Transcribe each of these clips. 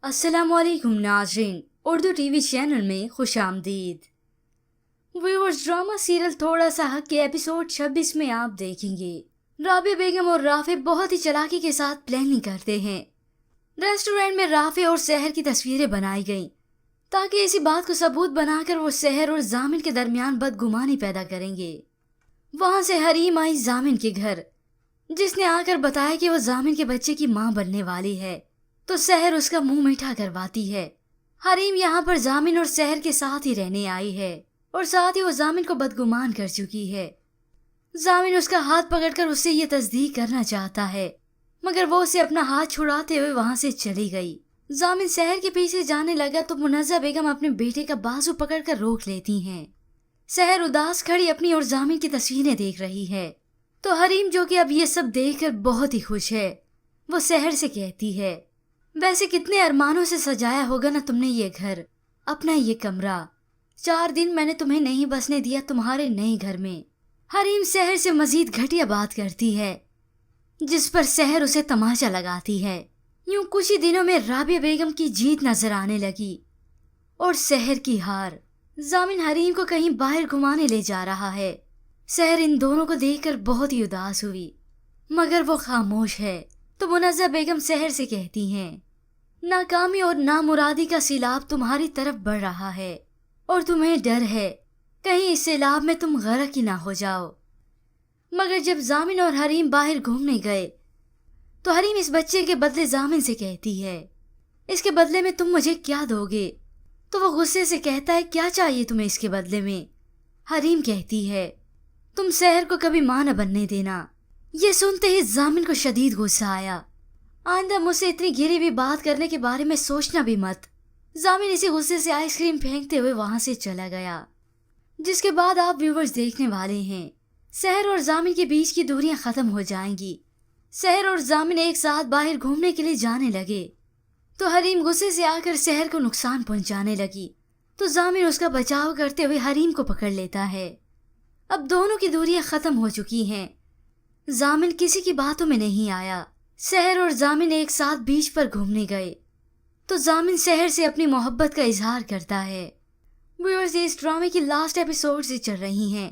अस्सलामुअलैकुम नाज़रीन, Urdu TV channel में खुश आमदीद। व्यूअर्स, ड्रामा सीरियल थोड़ा सा हक के एपिसोड 26 में आप देखेंगे राबिया बेगम और राफे बहुत ही चालाकी के साथ प्लानिंग करते हैं। रेस्टोरेंट में राफे और सहर की तस्वीरें बनाई गईं ताकि इसी बात को सबूत बनाकर वो सहर और जामिन के दरमियान बदगुमानी पैदा करेंगे। वहां से हरीम आई जामिन के घर, जिसने आकर बताया कि वो जामिन के बच्चे की माँ बनने वाली है, तो सहर उसका मुंह मीठा करवाती है। हरीम यहाँ पर जामिन और सहर के साथ ही रहने आई है और साथ ही वो जामिन को बदगुमान कर चुकी है। जामिन उसका हाथ पकड़कर उससे ये तस्दीक करना चाहता है, मगर वो उसे अपना हाथ छुड़ाते हुए वहां से चली गई। जामिन सहर के पीछे जाने लगा तो मुनज़्ज़ा बेगम अपने बेटे का बाजू पकड़कर रोक लेती हैं। सहर उदास खड़ी अपनी और जामिन की तस्वीरें देख रही है, तो हरीम, जो कि अब ये सब देखकर बहुत ही खुश है, वो सहर से कहती है, वैसे कितने अरमानों से सजाया होगा ना तुमने ये घर, अपना ये कमरा। 4 दिन मैंने तुम्हें नहीं बसने दिया तुम्हारे नए घर में। हरीम सहर से मजीद घटिया बात करती है, जिस पर सहर उसे तमाचा लगाती है। यूं कुछ ही दिनों में राबिया बेगम की जीत नजर आने लगी और सहर की हार। जामिन हरीम को कहीं बाहर घुमाने ले जा रहा है। सहर इन दोनों को देखकर बहुत ही उदास हुई, मगर वो खामोश है। तो मुनज़्ज़ा बेगम सहर से कहती हैं, नाकामी और नामुरादी का सैलाब तुम्हारी तरफ बढ़ रहा है और तुम्हें डर है कहीं इस सैलाब में तुम गरक ही ना हो जाओ। मगर जब जामिन और हरीम बाहर घूमने गए तो हरीम इस बच्चे के बदले जामिन से कहती है, इसके बदले में तुम मुझे क्या दोगे? तो वो गुस्से से कहता है, क्या चाहिए तुम्हें इसके बदले में? हरीम कहती है, तुम सहर को कभी मां न बनने देना। ये सुनते ही जामिन को शदीद गुस्सा आया। आइंदा मुझसे इतनी गिरी हुई बात करने के बारे में सोचना भी मत। जामिन इसी गुस्से से आइसक्रीम फेंकते हुए वहां से चला गया। जिसके बाद आप व्यूवर्स देखने वाले हैं, सहर और जामिन के बीच की दूरियां खत्म हो जाएंगी। सहर और जामिन एक साथ बाहर घूमने के लिए जाने लगे तो हरीम गुस्से से आकर सहर को नुकसान पहुंचाने लगी, तो जामिन उसका बचाव करते हुए हरीम को पकड़ लेता है। अब दोनों की दूरियां खत्म हो चुकी हैं। जामिन किसी की बातों में नहीं आया। सहर और जामिन एक साथ बीच पर घूमने गए तो जामिन सहर से अपनी मोहब्बत का इजहार करता है। व्यूअर्स, इस ड्रामे की लास्ट एपिसोड से चल रही हैं।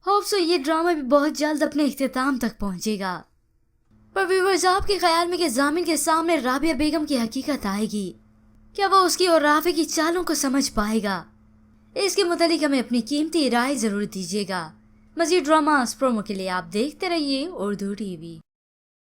होप सो ये ड्रामा भी बहुत जल्द अपने इख्तिताम तक पहुंचेगा। पर व्यूअर्स, आपके ख्याल में कि जामिन के सामने राबिया बेगम की हकीकत आएगी? क्या वो उसकी और राफे की चालों को समझ पाएगा? इसके मुतालिक हमें अपनी कीमती राय जरूर दीजिएगा। मज़ीद ड्रामास प्रोमो के लिए आप देखते रहिए उर्दू टीवी।